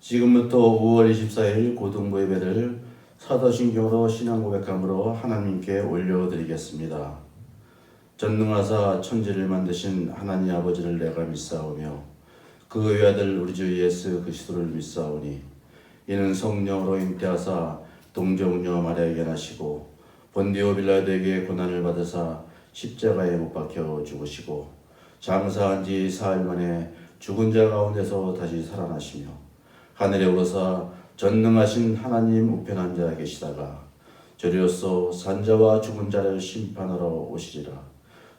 지금부터 5월 24일 고등부 예배를 사도신경으로 신앙 고백함으로 하나님께 올려드리겠습니다. 전능하사 천지를 만드신 하나님 아버지를 내가 믿사오며 그 외아들 우리 주 예수 그리스도를 믿사오니 이는 성령으로 잉태하사 동정녀 마리아에게 나시고 본디오 빌라도에게 고난을 받으사 십자가에 못 박혀 죽으시고 장사한 지 사흘 만에 죽은 자 가운데서 다시 살아나시며 하늘에 오르사 전능하신 하나님 우편한 자 계시다가 저리로서 산자와 죽은 자를 심판하러 오시리라.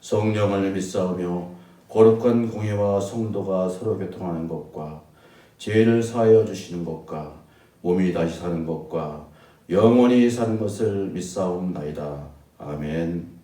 성령을 믿사오며 거룩한 공예와 성도가 서로 교통하는 것과 죄를 사하여 주시는 것과 몸이 다시 사는 것과 영원히 사는 것을 믿사옵나이다. 아멘.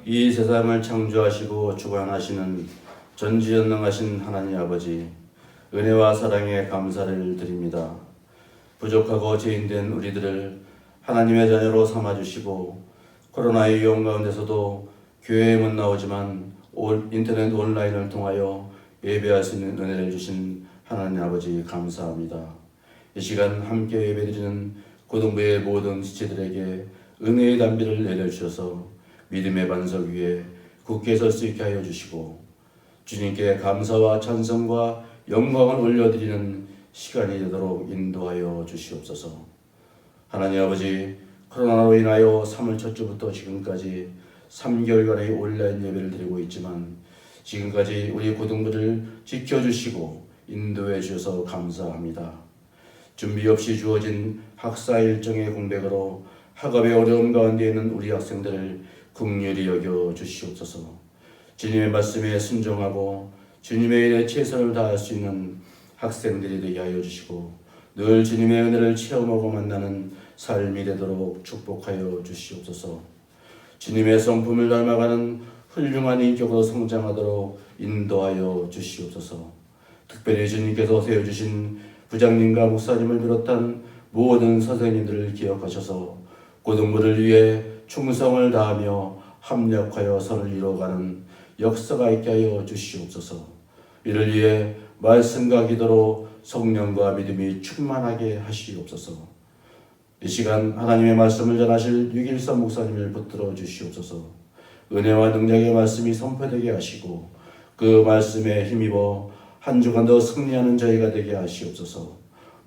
이 세상을 창조하시고 주관하시는 전지전능하신 하나님 아버지, 은혜와 사랑에 감사를 드립니다. 부족하고 죄인된 우리들을 하나님의 자녀로 삼아주시고 코로나의 위험 가운데서도 교회에 못 나오지만 인터넷 온라인을 통하여 예배할 수 있는 은혜를 주신 하나님 아버지 감사합니다. 이 시간 함께 예배드리는 고등부의 모든 지체들에게 은혜의 담비를 내려주셔서 믿음의 반석 위에 굳게 설 수 있게 하여 주시고 주님께 감사와 찬송과 영광을 올려드리는 시간이 되도록 인도하여 주시옵소서. 하나님 아버지, 코로나로 인하여 3월 첫 주부터 지금까지 3개월간의 온라인 예배를 드리고 있지만 지금까지 우리 고등부를 지켜주시고 인도해 주셔서 감사합니다. 준비 없이 주어진 학사 일정의 공백으로 학업의 어려움 가운데 있는 우리 학생들을 긍휼히 여겨 주시옵소서. 주님의 말씀에 순종하고 주님의 일에 최선을 다할 수 있는 학생들이 되게 하여 주시고 늘 주님의 은혜를 체험하고 만나는 삶이 되도록 축복하여 주시옵소서. 주님의 성품을 닮아가는 훌륭한 인격으로 성장하도록 인도하여 주시옵소서. 특별히 주님께서 세워주신 부장님과 목사님을 비롯한 모든 선생님들을 기억하셔서 고등부를 위해 충성을 다하며 합력하여 선을 이루어가는 역사가 있게 하여 주시옵소서. 이를 위해 말씀과 기도로 성령과 믿음이 충만하게 하시옵소서. 이 시간 하나님의 말씀을 전하실 유길선 목사님을 붙들어 주시옵소서. 은혜와 능력의 말씀이 선포되게 하시고 그 말씀에 힘입어 한 주간 더 승리하는 저희가 되게 하시옵소서.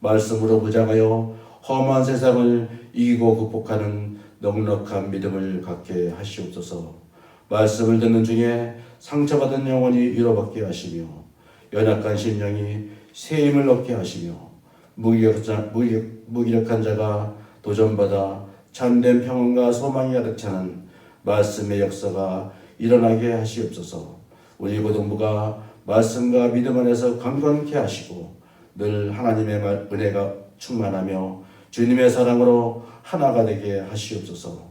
말씀으로 무장하여 험한 세상을 이기고 극복하는 넉넉한 믿음을 갖게 하시옵소서. 말씀을 듣는 중에 상처받은 영혼이 위로받게 하시며 연약한 심령이 새 힘을 얻게 하시며 무기력한 자가 도전받아 참된 평안과 소망이 가득 차는 말씀의 역사가 일어나게 하시옵소서. 우리 고등부가 말씀과 믿음 안에서 강건케 하시고 늘 하나님의 은혜가 충만하며 주님의 사랑으로 하나가 되게 하시옵소서.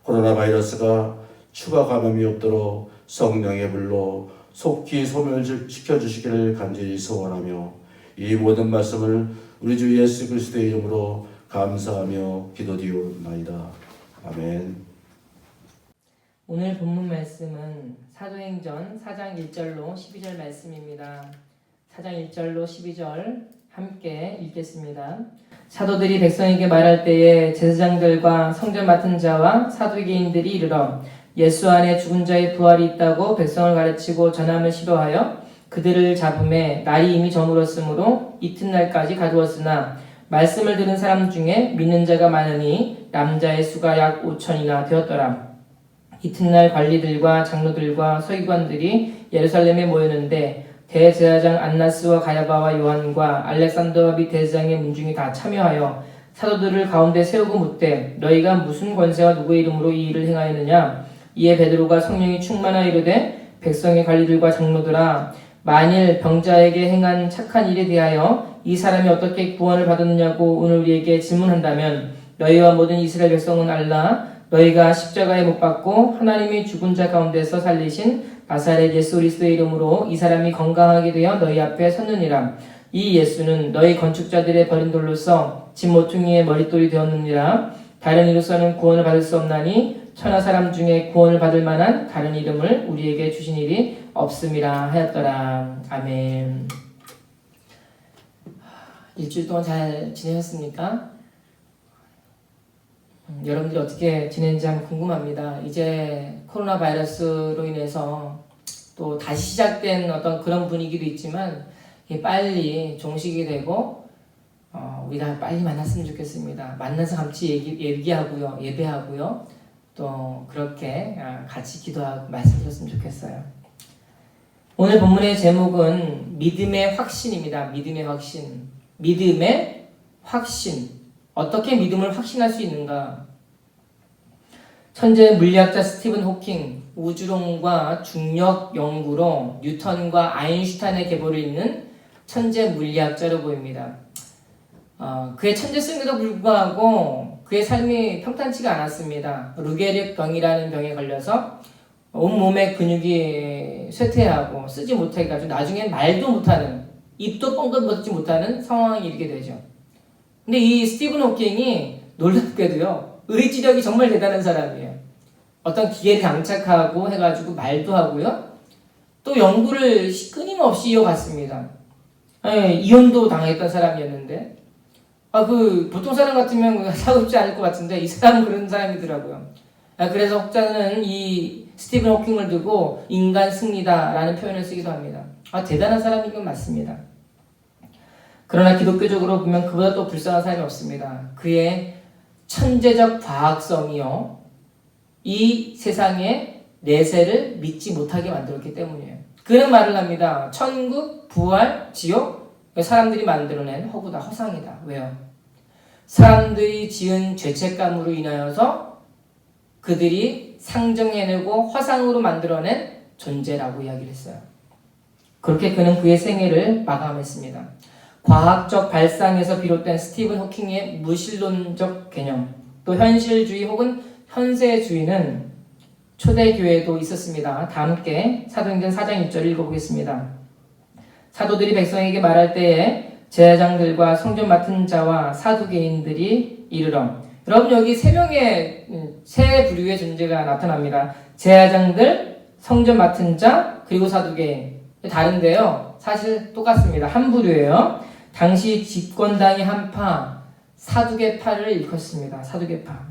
코로나 바이러스가 추가 감염이 없도록 성령의 불로 속히 소멸시켜 주시기를 간절히 소원하며 이 모든 말씀을 우리 주 예수 그리스도의 이름으로 감사하며 기도드리옵나이다. 아멘. 오늘 본문 말씀은 사도행전 4장 1절로 12절 말씀입니다. 4장 1절로 12절 함께 읽겠습니다. 사도들이 백성에게 말할 때에 제사장들과 성전 맡은 자와 사두개인들이 이르러 예수 안에 죽은 자의 부활이 있다고 백성을 가르치고 전함을 시도하여 그들을 잡음에 날이 이미 저물었으므로 이튿날까지 가두었으나 말씀을 들은 사람 중에 믿는 자가 많으니 남자의 수가 약 5천이나 되었더라. 이튿날 관리들과 장로들과 서기관들이 예루살렘에 모였는데 대제사장 안나스와 가야바와 요한과 알렉산더와 및 대제사장의 문중이 다 참여하여 사도들을 가운데 세우고 묻되 너희가 무슨 권세와 누구의 이름으로 이 일을 행하였느냐. 이에 베드로가 성령이 충만하여 이르되 백성의 관리들과 장로들아 만일 병자에게 행한 착한 일에 대하여 이 사람이 어떻게 구원을 받았느냐고 오늘 우리에게 질문한다면 너희와 모든 이스라엘 백성은 알라. 너희가 십자가에 못 박고 하나님이 죽은 자 가운데서 살리신 나사렛 예수 그리스도의 이름으로 이 사람이 건강하게 되어 너희 앞에 섰느니라. 이 예수는 너희 건축자들의 버린 돌로서 집 모퉁이의 머릿돌이 되었느니라. 다른 이로서는 구원을 받을 수 없나니 천하 사람 중에 구원을 받을 만한 다른 이름을 우리에게 주신 일이 없음이라 하였더라. 아멘. 일주일 동안 잘 지내셨습니까? 여러분들이 어떻게 지내는지 한번 궁금합니다. 이제 코로나 바이러스로 인해서 또 다시 시작된 어떤 그런 분위기도 있지만 빨리 종식이 되고 우리 다 빨리 만났으면 좋겠습니다. 만나서 같이 얘기하고요, 예배하고요, 또 그렇게 같이 기도하고 말씀 드렸으면 좋겠어요. 오늘 본문의 제목은 믿음의 확신입니다. 믿음의 확신. 믿음의 확신. 어떻게 믿음을 확신할 수 있는가? 천재 물리학자 스티븐 호킹, 우주론과 중력 연구로 뉴턴과 아인슈타인의 계보를 잇는 천재 물리학자로 보입니다. 그의 천재성에도 불구하고 그의 삶이 평탄치가 않았습니다. 루게릭 병이라는 병에 걸려서 온몸의 근육이 쇠퇴하고 쓰지 못하게 가지고 나중엔 말도 못하는, 입도 뻥긋 뻗지 못하는 상황에 이르게 되죠. 근데 이 스티븐 호킹이 놀랍게도요, 의지력이 정말 대단한 사람이에요. 어떤 기계를 장착하고 해가지고 말도 하고요, 또 연구를 끊임없이 이어갔습니다. 이혼도 당했던 사람이었는데, 보통 사람 같으면 사고싶지 않을 것 같은데, 이 사람은 그런 사람이더라고요. 그래서 혹자는 이 스티븐 호킹을 두고 인간 승리다라는 표현을 쓰기도 합니다. 대단한 사람인 건 맞습니다. 그러나 기독교적으로 보면 그보다 또 불쌍한 사람이 없습니다. 그의 천재적 과학성이요. 이 세상의 내세를 믿지 못하게 만들었기 때문이에요. 그런 말을 합니다. 천국, 부활, 지옥, 사람들이 만들어낸 허구다, 허상이다. 왜요? 사람들이 지은 죄책감으로 인하여서 그들이 상정해내고 허상으로 만들어낸 존재라고 이야기를 했어요. 그렇게 그는 그의 생애를 마감했습니다. 과학적 발상에서 비롯된 스티븐 호킹의 무신론적 개념, 또 현실주의 혹은 현세주의는 초대교회에도 있었습니다. 다 함께 사도행전 4장 1절을 읽어보겠습니다. 사도들이 백성에게 말할 때에 제사장들과 성전 맡은 자와 사두개인들이 이르러, 여러분 여기 세 부류의 존재가 나타납니다. 제사장들, 성전 맡은 자, 그리고 사두개인. 다른데요. 사실 똑같습니다. 한 부류예요. 당시 집권당이 한파, 사두개파를 일컫습니다. 사두개파.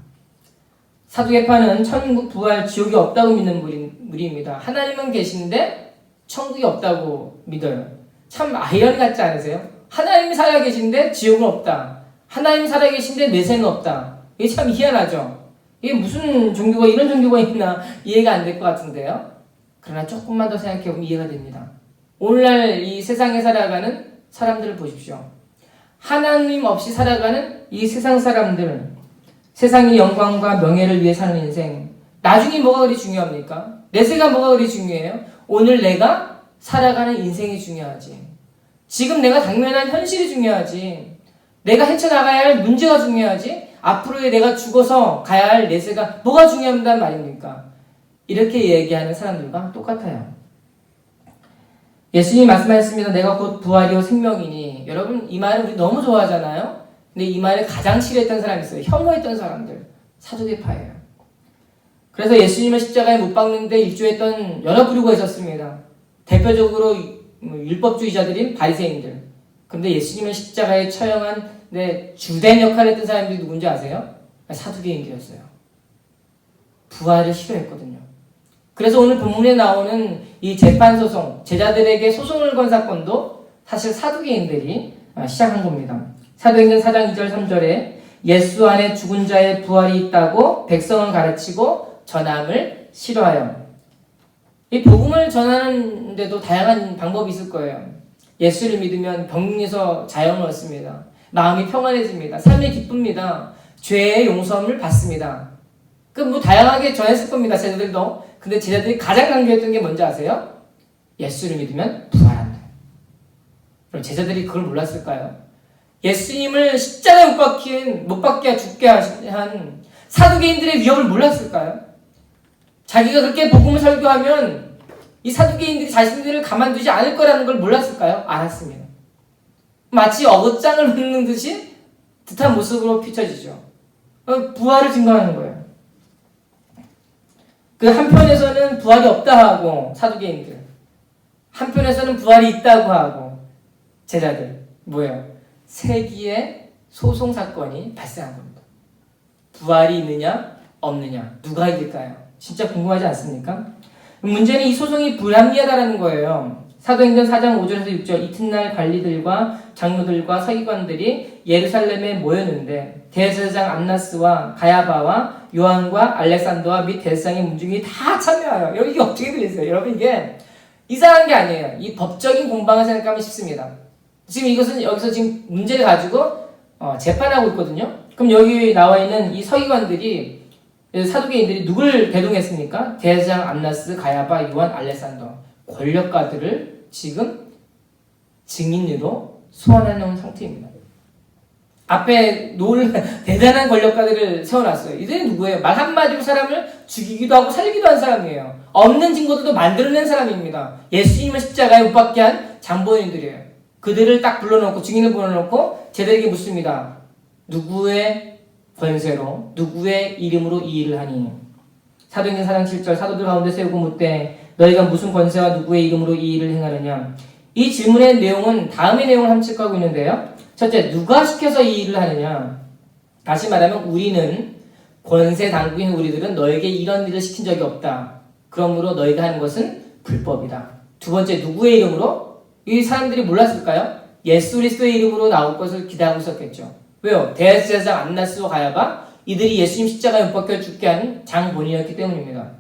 사두개파는 천국, 부활, 지옥이 없다고 믿는 무리입니다. 하나님은 계신데 천국이 없다고 믿어요. 참 아이러니 같지 않으세요? 하나님이 살아계신데 지옥은 없다. 하나님이 살아계신데 내생은 없다. 이게 참 희한하죠? 이게 무슨 종교가, 이런 종교가 있나 이해가 안 될 것 같은데요? 그러나 조금만 더 생각해보면 이해가 됩니다. 오늘날 이 세상에 살아가는 사람들을 보십시오. 하나님 없이 살아가는 이 세상 사람들은 세상의 영광과 명예를 위해 사는 인생, 나중에 뭐가 그리 중요합니까? 내세가 뭐가 그리 중요해요? 오늘 내가 살아가는 인생이 중요하지. 지금 내가 당면한 현실이 중요하지. 내가 헤쳐나가야 할 문제가 중요하지. 앞으로의 내가 죽어서 가야 할 내세가 뭐가 중요하단 말입니까? 이렇게 얘기하는 사람들과 똑같아요. 예수님이 말씀하셨습니다. 내가 곧 부활이요 생명이니. 여러분 이 말을 우리 너무 좋아하잖아요. 근데 이 말을 가장 싫어했던 사람이 있어요. 혐오했던 사람들. 사두개파예요. 그래서 예수님을 십자가에 못 박는데 일조했던 여러 부류가 있었습니다. 대표적으로 율법주의자들인 바리새인들. 그런데 예수님을 십자가에 처형한 주된 역할을 했던 사람들이 누군지 아세요? 사두개인들이었어요. 부활을 싫어했거든요. 그래서 오늘 본문에 나오는 이 재판소송, 제자들에게 소송을 건 사건도 사실 사두개인들이 시작한 겁니다. 사도행전 4장 2절 3절에 예수 안에 죽은 자의 부활이 있다고 백성을 가르치고 전함을 싫어하여. 이 복음을 전하는데도 다양한 방법이 있을 거예요. 예수를 믿으면 병에서 자영을 얻습니다. 마음이 평안해집니다. 삶이 기쁩니다. 죄의 용서함을 받습니다. 다양하게 전했을 겁니다. 제자들도. 근데 제자들이 가장 강조했던 게 뭔지 아세요? 예수를 믿으면 부활한다. 그럼 제자들이 그걸 몰랐을까요? 예수님을 십자가에 못 박게 죽게 한 사두개인들의 위협을 몰랐을까요? 자기가 그렇게 복음을 설교하면 이 사두개인들이 자신들을 가만두지 않을 거라는 걸 몰랐을까요? 알았습니다. 마치 어긋장을 긋는 듯한 모습으로 비춰지죠. 부활을 증거하는 거예요. 그 한편에서는 부활이 없다 하고 사두개인들, 한편에서는 부활이 있다고 하고 제자들. 뭐예요? 세기의 소송 사건이 발생한 겁니다. 부활이 있느냐 없느냐 누가 이길까요? 진짜 궁금하지 않습니까? 문제는 이 소송이 불합리하다는 거예요. 사도행전 4장 5절에서 6절 이튿날 관리들과 장로들과 서기관들이 예루살렘에 모였는데 대제사장 안나스와 가야바와 요한과 알렉산더와 및 대제사장의 문중이 다 참여하여. 여러분 이게 어떻게 들리세요? 여러분 이게 이상한 게 아니에요. 이 법적인 공방을 생각하면 쉽습니다. 지금 이것은 여기서 지금 문제를 가지고 재판하고 있거든요. 그럼 여기 나와 있는 이 서기관들이 사두개인들이 누굴 대동했습니까? 대제사장 안나스, 가야바, 요한, 알렉산더 권력가들을 지금 증인으로 소환해 놓은 상태입니다. 앞에 대단한 권력가들을 세워놨어요. 이들이 누구예요? 말 한마디로 사람을 죽이기도 하고 살리기도 한 사람이에요. 없는 증거들도 만들어낸 사람입니다. 예수님을 십자가에 못 박게 한 장본인들이에요. 그들을 딱 불러놓고 증인을 불러놓고 제자들에게 묻습니다. 누구의 권세로 누구의 이름으로 이 일을 하니? 사도행전 4장 7절 사도들 가운데 세우고 묻되 너희가 무슨 권세와 누구의 이름으로 이 일을 행하느냐? 이 질문의 내용은 다음의 내용을 함축하고 있는데요. 첫째, 누가 시켜서 이 일을 하느냐? 다시 말하면 우리는 권세 당국인 우리들은 너에게 이런 일을 시킨 적이 없다. 그러므로 너희가 하는 것은 불법이다. 두 번째, 누구의 이름으로? 이 사람들이 몰랐을까요? 예수 그리스도의 이름으로 나올 것을 기대하고 있었겠죠. 왜요? 대제사장 안나스와 가야바, 이들이 예수님 십자가에 못 박혀 죽게 한 장본인이었기 때문입니다.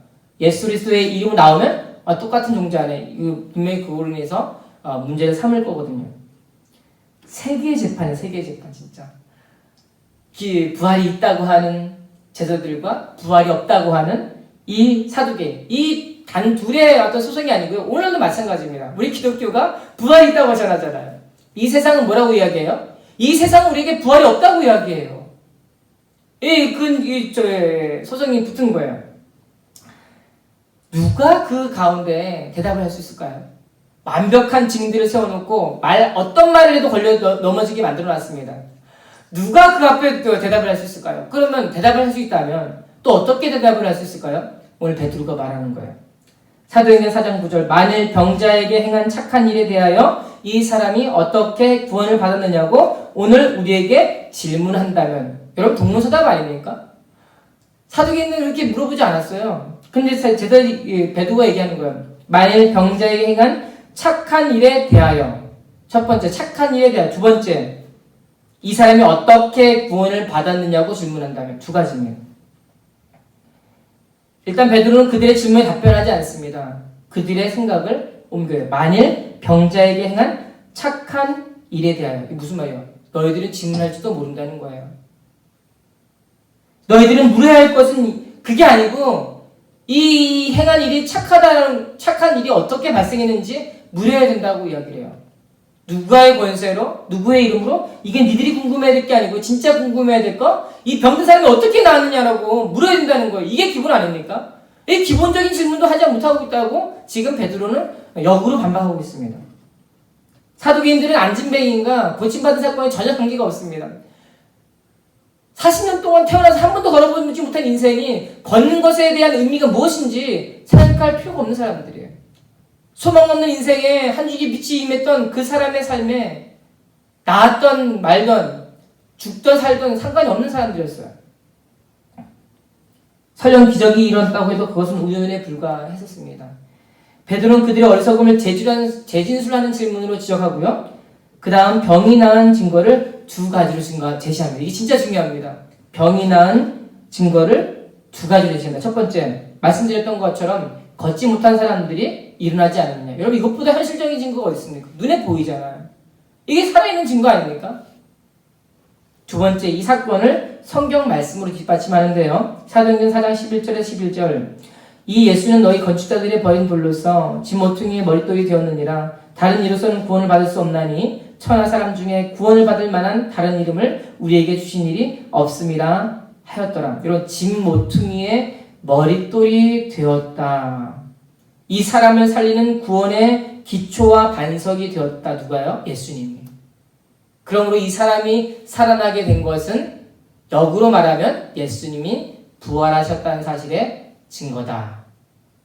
예수 그리스도의 이름이 나오면 똑같은 종자네. 이거 분명히 그걸로 인해서 문제를 삼을 거거든요. 세계의 재판이에요. 세계의 재판 진짜. 부활이 있다고 하는 제자들과 부활이 없다고 하는 이 사두개인, 이 단 둘의 어떤 소송이 아니고요. 오늘도 마찬가지입니다. 우리 기독교가 부활이 있다고 전하잖아요. 이 세상은 뭐라고 이야기해요? 이 세상은 우리에게 부활이 없다고 이야기해요. 소송이 붙은 거예요. 누가 그 가운데 대답을 할 수 있을까요? 완벽한 증인들을 세워놓고 어떤 말을 해도 걸려 넘어지게 만들어놨습니다. 누가 그 앞에 대답을 할 수 있을까요? 그러면 대답을 할 수 있다면 또 어떻게 대답을 할 수 있을까요? 오늘 베드로가 말하는 거예요. 사도행전 4장 9절 만일 병자에게 행한 착한 일에 대하여 이 사람이 어떻게 구원을 받았느냐고 오늘 우리에게 질문한다면 여러분 동문서답 아닙니까? 사도행전은 이렇게 물어보지 않았어요. 근데 베드로가 얘기하는 거예요. 만일 병자에게 행한 착한 일에 대하여 첫 번째 착한 일에 대하여 두 번째 이 사람이 어떻게 구원을 받았느냐고 질문한다면 두 가지입니다. 일단 베드로는 그들의 질문에 답변하지 않습니다. 그들의 생각을 옮겨요. 만일 병자에게 행한 착한 일에 대하여 이게 무슨 말이에요? 너희들은 질문할지도 모른다는 거예요. 너희들은 물어야 할 것은 그게 아니고 이 행한 일이 착한 일이 어떻게 발생했는지 물어야 된다고 이야기를 해요. 누가의 권세로 누구의 이름으로 이게 니들이 궁금해야 될 게 아니고 진짜 궁금해야 될 거 이 병든 사람이 어떻게 나았느냐라고 물어야 된다는 거예요. 이게 기본 아닙니까? 이 기본적인 질문도 하지 못하고 있다고 지금 베드로는 역으로 반박하고 있습니다. 사두개인들은 안진뱅이인가 고침받은 사건에 전혀 관계가 없습니다. 40년 동안 태어나서 한 번도 걸어보지 못한 인생이 걷는 것에 대한 의미가 무엇인지 생각할 필요가 없는 사람들이에요. 소망 없는 인생에 한 줄기 빛이 임했던 그 사람의 삶에 나았던 말던 죽던 살던 상관이 없는 사람들이었어요. 설령 기적이 일어났다고 해도 그것은 우연에 불과했었습니다. 베드로는 그들의 어리석음을 재진술하는 질문으로 지적하고요. 그 다음 병이 나은 증거를 두 가지로 제시합니다. 이게 진짜 중요합니다. 병이 나은 증거를 두 가지로 제시합니다. 첫 번째, 말씀드렸던 것처럼 걷지 못한 사람들이 일어나지 않았느냐. 여러분 이것보다 현실적인 증거가 어디 있습니까? 눈에 보이잖아요. 이게 살아있는 증거 아닙니까? 두 번째, 이 사건을 성경 말씀으로 뒷받침하는데요. 사도행전 4장 11절에서 11절 이 예수는 너희 건축자들의 버린 돌로서 지 모퉁이의 머릿돌이 되었느니라. 다른 이로서는 구원을 받을 수 없나니 천하 사람 중에 구원을 받을 만한 다른 이름을 우리에게 주신 일이 없음이라 하였더라. 이런 집 모퉁이의 머릿돌이 되었다. 이 사람을 살리는 구원의 기초와 반석이 되었다. 누가요? 예수님이. 그러므로 이 사람이 살아나게 된 것은 역으로 말하면 예수님이 부활하셨다는 사실의 증거다.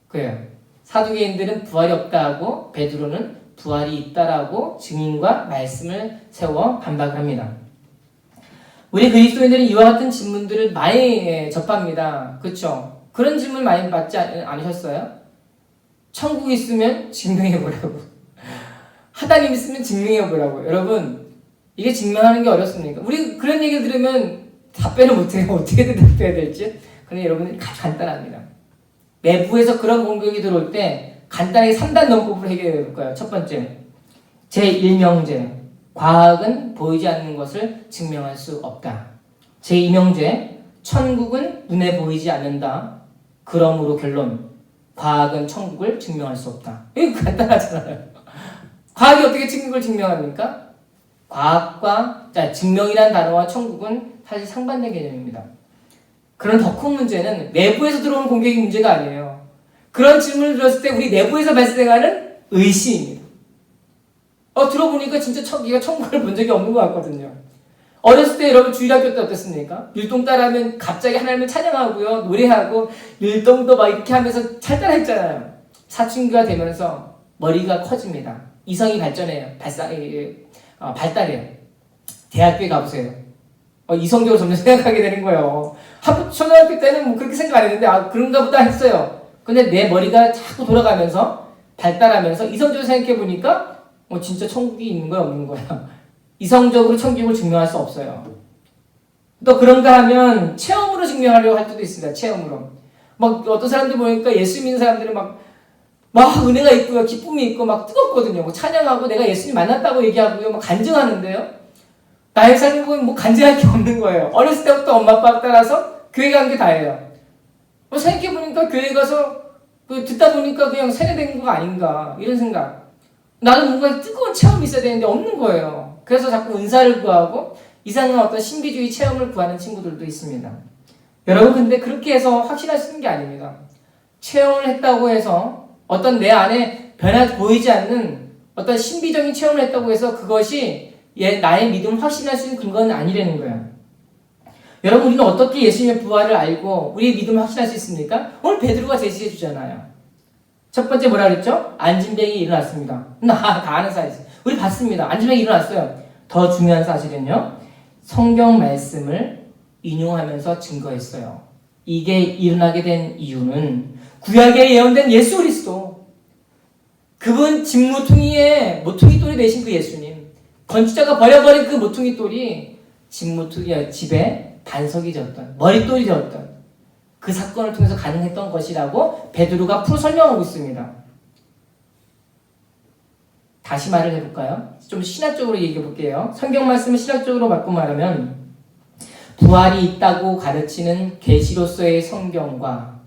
그래요. 사두개인들은 부활이 없다 하고 베드로는 부활이 있다라고 증인과 말씀을 세워 반박을 합니다. 우리 그리스도인들은 이와 같은 질문들을 많이 접합니다. 그렇죠? 그런 질문 많이 받지 않으셨어요? 천국이 있으면 증명해보라고. 하나님 있으면 증명해보라고. 여러분 이게 증명하는 게 어렵습니까? 우리 그런 얘기를 들으면 답변을 못해요. 어떻게 대답해야 될지. 그런데 여러분들 간단합니다. 내부에서 그런 공격이 들어올 때 간단하게 3단 논법으로 해결해 볼 거예요. 첫 번째, 제1명제. 과학은 보이지 않는 것을 증명할 수 없다. 제2명제. 천국은 눈에 보이지 않는다. 그러므로 결론. 과학은 천국을 증명할 수 없다. 이거 간단하잖아요. 과학이 어떻게 천국을 증명합니까? 과학과 증명이라는 단어와 천국은 사실 상반된 개념입니다. 그런 더 큰 문제는 내부에서 들어오는 공격이 문제가 아니에요. 그런 질문을 들었을 때 우리 내부에서 발생하는 의심입니다. 들어보니까 진짜 우리가 천국을 본 적이 없는 것 같거든요. 어렸을 때 여러분 주일학교 때 어땠습니까? 율동 따라하면 갑자기 하나님을 찬양하고요, 노래하고 율동도 막 이렇게 하면서 찰따라했잖아요. 사춘기가 되면서 머리가 커집니다. 이성이 발전해요. 발달해요. 대학교에 가보세요. 이성적으로 점점 생각하게 되는 거예요. 초등학교 때는 뭐 그렇게 생각 안 했는데 그런가 보다 했어요. 근데 내 머리가 자꾸 돌아가면서 발달하면서 이성적으로 생각해 보니까 진짜 천국이 있는 거야 없는 거야. 이성적으로 천국을 증명할 수 없어요. 또 그런가 하면 체험으로 증명하려고 할 때도 있습니다. 체험으로. 막 어떤 사람들 보니까 예수 믿는 사람들은 막 은혜가 있고요, 기쁨이 있고 막 뜨겁거든요. 뭐 찬양하고 내가 예수님 만났다고 얘기하고요, 막 간증하는데요. 나의 삶을 보면 뭐 간증할 게 없는 거예요. 어렸을 때부터 엄마 아빠 따라서 교회 간 게 다예요. 생각해보니까 교회 가서 듣다 보니까 그냥 세뇌된 거 아닌가 이런 생각. 나도 뭔가 뜨거운 체험이 있어야 되는데 없는 거예요. 그래서 자꾸 은사를 구하고 이상한 어떤 신비주의 체험을 구하는 친구들도 있습니다. 여러분, 근데 그렇게 해서 확신할 수 있는 게 아닙니다. 체험을 했다고 해서 어떤 내 안에 변화 보이지 않는 어떤 신비적인 체험을 했다고 해서 그것이 나의 믿음을 확신할 수 있는 근거는 아니라는 거예요. 여러분, 우리는 어떻게 예수님의 부활을 알고 우리의 믿음을 확신할 수 있습니까? 오늘 베드로가 제시해 주잖아요. 첫 번째 뭐라 그랬죠? 안진뱅이 일어났습니다. 다 아는 사실이지. 우리 봤습니다. 안진뱅이 일어났어요. 더 중요한 사실은요, 성경 말씀을 인용하면서 증거했어요. 이게 일어나게 된 이유는 구약에 예언된 예수 그리스도, 그분 집모퉁이의 모퉁이 돌이 되신 그 예수님, 건축자가 버려버린 그 모퉁이 돌이 집에 반석이 되었던, 머릿돌이 되었던 그 사건을 통해서 가능했던 것이라고 베드로가 풀어 설명하고 있습니다. 다시 말을 해볼까요? 좀 신학적으로 얘기해 볼게요. 성경 말씀을 신학적으로 바꿔 말하면 부활이 있다고 가르치는 계시로서의 성경과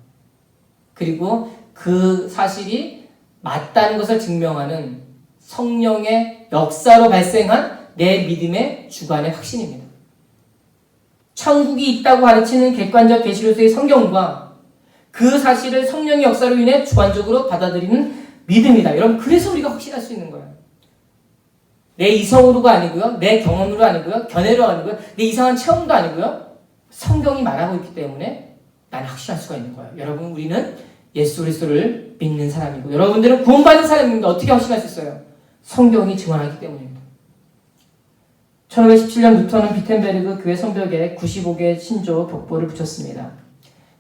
그리고 그 사실이 맞다는 것을 증명하는 성령의 역사로 발생한 내 믿음의 주관의 확신입니다. 천국이 있다고 가르치는 객관적 계시로서의 성경과 그 사실을 성령의 역사로 인해 주관적으로 받아들이는 믿음이다. 여러분, 그래서 우리가 확신할 수 있는 거예요. 내 이성으로가 아니고요, 내 경험으로 아니고요, 견해로 아니고요, 내 이상한 체험도 아니고요, 성경이 말하고 있기 때문에 나는 확신할 수가 있는 거예요. 여러분, 우리는 예수 그리스도를 믿는 사람이고 여러분들은 구원받은 사람입니다. 어떻게 확신할 수 있어요? 성경이 증언하기 때문입니다. 1517년 루터는 비텐베르그 교회 성벽에 95개의 신조 벽보를 붙였습니다.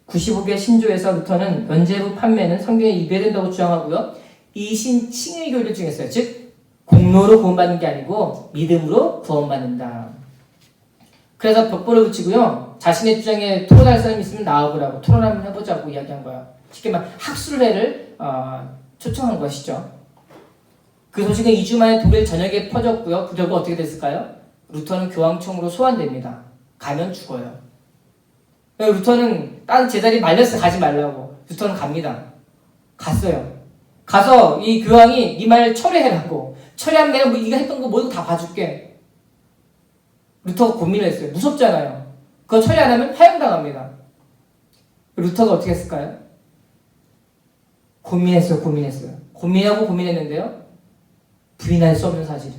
95개의 신조에서 루터는 연재부 판매는 성경에 이배된다고 주장하고요, 이신칭의 교리를 주장했어요. 즉 공로로 구원받는 게 아니고 믿음으로 구원받는다. 그래서 벽보를 붙이고요, 자신의 주장에 토론할 사람이 있으면 나와보라고, 토론 한번 해보자고 이야기한 거예요. 쉽게 말하면 학술회를 초청한 것이죠. 그 소식은 2주 만에 독일 전역에 퍼졌고요. 그 결과 어떻게 됐을까요? 루터는 교황청으로 소환됩니다. 가면 죽어요. 루터는 다른 제자리 말렸어요. 가지 말라고. 루터는 갑니다. 갔어요. 가서 이 교황이 네 말 철회해라고. 철회하면 내가 네가 했던 거 모두 다 봐줄게. 루터가 고민을 했어요. 무섭잖아요. 그거 처리 안 하면 파형당합니다. 루터가 어떻게 했을까요? 고민했어요. 고민하고 고민했는데요, 부인할 수 없는 사실,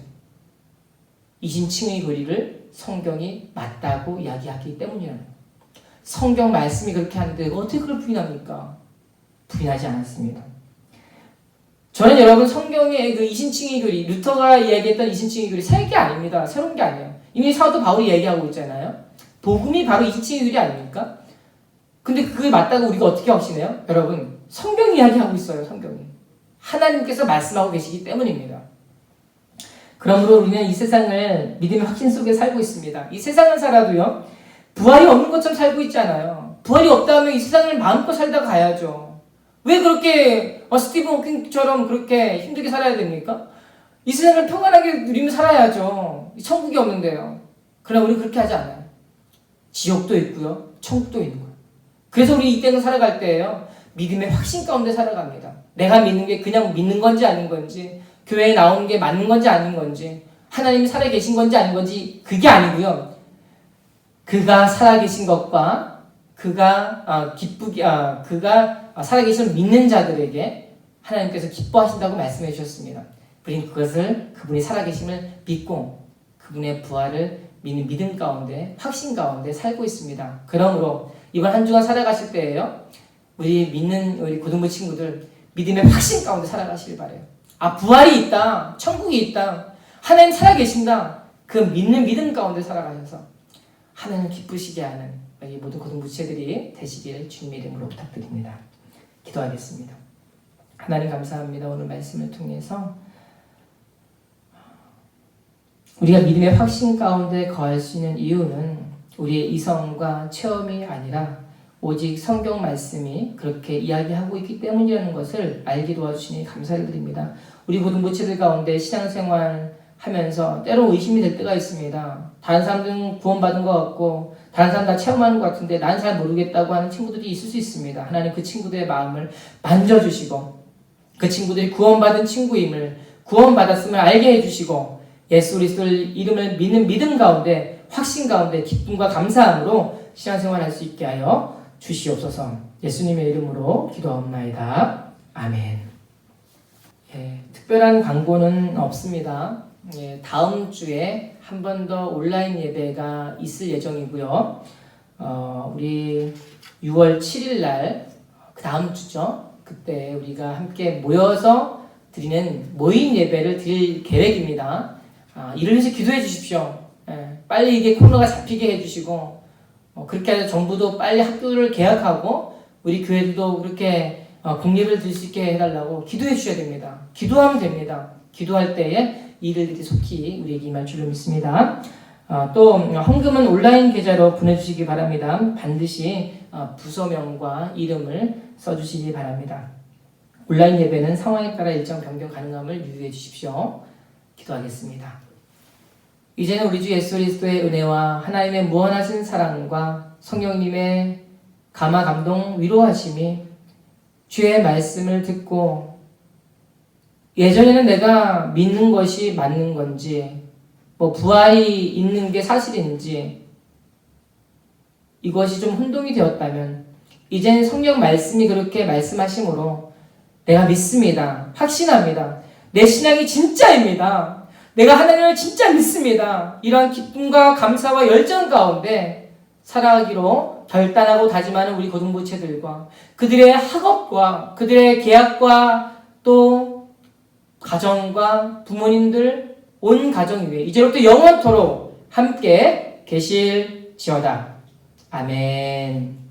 이신칭의 교리를 성경이 맞다고 이야기하기 때문이라는 거예요. 성경 말씀이 그렇게 하는데 어떻게 그걸 부인합니까? 부인하지 않았습니다. 저는 여러분, 성경의 그 이신칭의 교리, 루터가 이야기했던 이신칭의 교리 새 게 아닙니다. 새로운 게 아니에요. 이미 사도 바울이 얘기하고 있잖아요. 복음이 바로 이신칭의 교리 아닙니까? 근데 그게 맞다고 우리가 어떻게 확신해요? 여러분, 성경이 이야기하고 있어요. 성경이. 하나님께서 말씀하고 계시기 때문입니다. 그러므로 우리는 이 세상을 믿음의 확신 속에 살고 있습니다. 이 세상을 살아도요, 부활이 없는 것처럼 살고 있잖아요. 부활이 없다면 이 세상을 마음껏 살다 가야죠. 왜 그렇게 스티븐 호킹처럼 그렇게 힘들게 살아야 됩니까? 이 세상을 평안하게 누리며 살아야죠. 천국이 없는데요. 그러나 우리는 그렇게 하지 않아요. 지옥도 있고요, 천국도 있는 거예요. 그래서 우리 이 땅을 살아갈 때에요, 믿음의 확신 가운데 살아갑니다. 내가 믿는 게 그냥 믿는 건지 아닌 건지, 교회에 나오는 게 맞는 건지 아닌 건지, 하나님이 살아계신 건지 아닌 건지, 그게 아니고요, 그가 살아계신 것과 그가 살아계신 믿는 자들에게 하나님께서 기뻐하신다고 말씀해 주셨습니다. 우리는 그분이 살아계심을 믿고 그분의 부활을 믿는 믿음 가운데, 확신 가운데 살고 있습니다. 그러므로 이번 한 주간 살아가실 때에요, 우리 믿는 우리 고등부 친구들 믿음의 확신 가운데 살아가시길 바래요. 부활이 있다, 천국이 있다, 하나님 살아계신다, 그 믿는 믿음 가운데 살아가셔서 하나님 기쁘시게 하는 이 모든 고등부채들이 되시기를 주님의 이름으로 부탁드립니다. 기도하겠습니다. 하나님 감사합니다. 오늘 말씀을 통해서 우리가 믿음의 확신 가운데 거할 수 있는 이유는 우리의 이성과 체험이 아니라 오직 성경 말씀이 그렇게 이야기하고 있기 때문이라는 것을 알게 도와주시니 감사를 드립니다. 우리 모든 모체들 가운데 신앙생활 하면서 때로 의심이 될 때가 있습니다. 다른 사람들은 구원받은 것 같고 다른 사람 다 체험하는 것 같은데 난 잘 모르겠다고 하는 친구들이 있을 수 있습니다. 하나님 그 친구들의 마음을 만져주시고 그 친구들이 구원받은 친구임을 구원받았음을 알게 해주시고 예수 그리스도를 이름을 믿는 믿음 가운데 확신 가운데 기쁨과 감사함으로 신앙생활 할 수 있게 하여 주시옵소서. 예수님의 이름으로 기도하옵나이다. 아멘. 특별한 광고는 없습니다. 다음 주에 한 번 더 온라인 예배가 있을 예정이고요. 우리 6월 7일 날, 그 다음 주죠. 그때 우리가 함께 모여서 드리는 모임 예배를 드릴 계획입니다. 이를 위해서 기도해 주십시오. 빨리 이게 코로나가 잡히게 해주시고, 그렇게 해서 정부도 빨리 학교를 개학하고, 우리 교회도 그렇게 공예를 드릴 수 있게 해달라고 기도해 주셔야 됩니다. 기도하면 됩니다. 기도할 때에 이들이 속히 우리에게 임할 줄로 믿습니다. 또 헌금은 온라인 계좌로 보내주시기 바랍니다. 반드시 부서명과 이름을 써주시기 바랍니다. 온라인 예배는 상황에 따라 일정 변경 가능함을 유의해 주십시오. 기도하겠습니다. 이제는 우리 주 예수 그리스도의 은혜와 하나님의 무한하신 사랑과 성령님의 감화 감동 위로하심이 주의 말씀을 듣고 예전에는 내가 믿는 것이 맞는 건지 부활이 있는 게 사실인지 이것이 좀 혼동이 되었다면 이제는 성령 말씀이 그렇게 말씀하심으로 내가 믿습니다. 확신합니다. 내 신앙이 진짜입니다. 내가 하나님을 진짜 믿습니다. 이러한 기쁨과 감사와 열정 가운데 살아가기로 결단하고 다짐하는 우리 고등부채들과 그들의 학업과 그들의 계약과 또 가정과 부모님들 온 가정 위에 이제부터 영원토록 함께 계실지어다. 아멘.